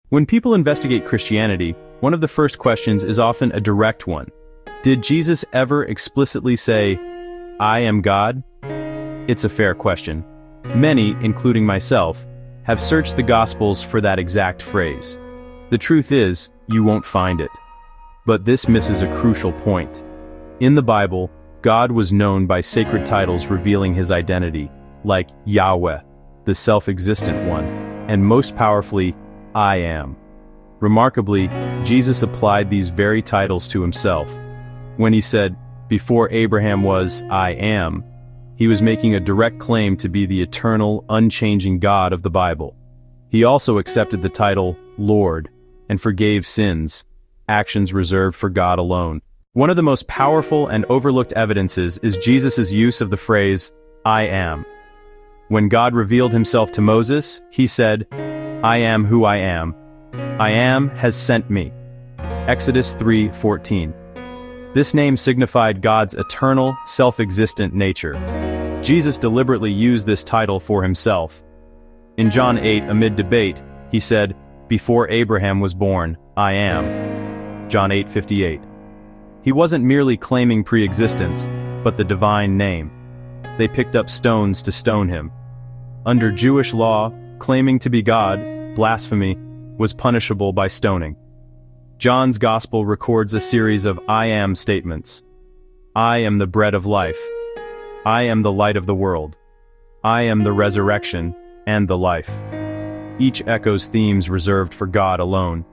When people investigate Christianity, one of the first questions is often a direct one. Did Jesus ever explicitly say, "I am God"? It's a fair question. Many, including myself, have searched the Gospels for that exact phrase. The truth is, you won't find it. But this misses a crucial point. In the Bible, God was known by sacred titles revealing his identity, like Yahweh, the self-existent one, and most powerfully, I am. Remarkably, Jesus applied these very titles to himself. When he said, "Before Abraham was, I am," he was making a direct claim to be the eternal, unchanging God of the Bible. He also accepted the title Lord and forgave sins, actions reserved for God alone. One of the most powerful and overlooked evidences is Jesus' use of the phrase, "I am." When God revealed himself to Moses, he said, "I am who I am. I am has sent me." Exodus 3:14. This name signified God's eternal, self-existent nature. Jesus deliberately used this title for himself. In John 8, amid debate, he said, "Before Abraham was born, I am." John 8:58. He wasn't merely claiming pre-existence, but the divine name. They picked up stones to stone him. Under Jewish law, claiming to be God, blasphemy, was punishable by stoning. John's Gospel records a series of I am statements. I am the bread of life. I am the light of the world. I am the resurrection and the life. Each echoes themes reserved for God alone.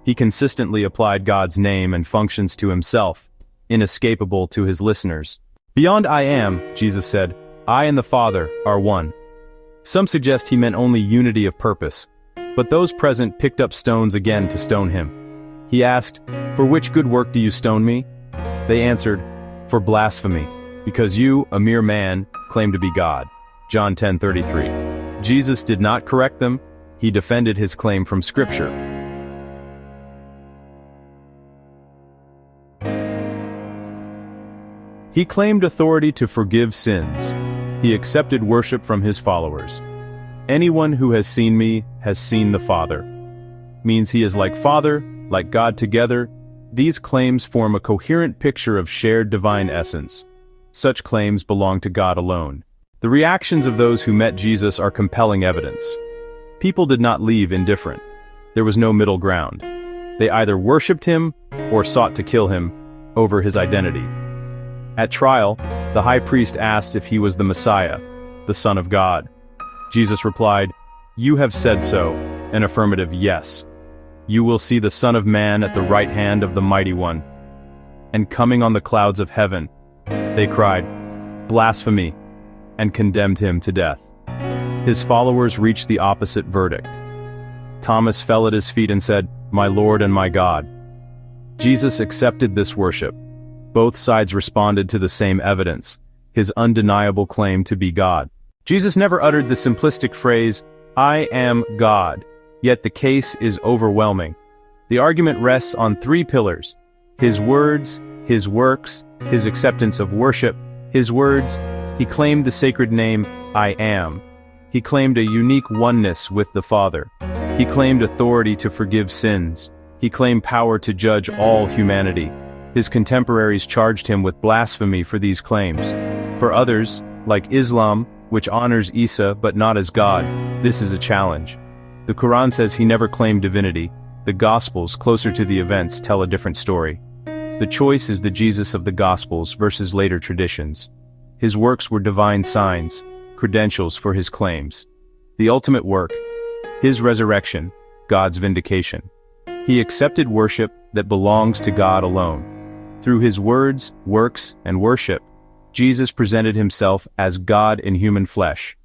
He consistently applied God's name and functions to himself, inescapable to his listeners. Beyond I am, Jesus said, I and the Father are one. Some suggest he meant only unity of purpose, but those present picked up stones again to stone him. He asked, "For which good work do you stone me?" They answered, "For blasphemy, because you, a mere man, claim to be God." John 10:33. Jesus did not correct them, he defended his claim from Scripture. He claimed authority to forgive sins. He accepted worship from his followers. "Anyone who has seen me has seen the Father." Means he is like Father, like God together. These claims form a coherent picture of shared divine essence. Such claims belong to God alone. The reactions of those who met Jesus are compelling evidence. People did not leave indifferent. There was no middle ground. They either worshipped him or sought to kill him over his identity. At trial, the high priest asked if he was the Messiah, the Son of God. Jesus replied, "You have said so," an affirmative yes. "You will see the Son of Man at the right hand of the Mighty One." And coming on the clouds of heaven, they cried, "Blasphemy," and condemned him to death. His followers reached the opposite verdict. Thomas fell at his feet and said, "My Lord and my God." Jesus accepted this worship. Both sides responded to the same evidence, his undeniable claim to be God. Jesus never uttered the simplistic phrase, "I am God," yet the case is overwhelming. The argument rests on three pillars: his words, his works, his acceptance of worship. His words: he claimed the sacred name, I am. He claimed a unique oneness with the Father. He claimed authority to forgive sins. He claimed power to judge all humanity. His contemporaries charged him with blasphemy for these claims. For others, like Islam, which honors Isa but not as God, this is a challenge. The Quran says he never claimed divinity. The Gospels, closer to the events, tell a different story. The choice is the Jesus of the Gospels versus later traditions. His works were divine signs, credentials for his claims. The ultimate work, his resurrection, God's vindication. He accepted worship that belongs to God alone. Through his words, works, and worship, Jesus presented himself as God in human flesh.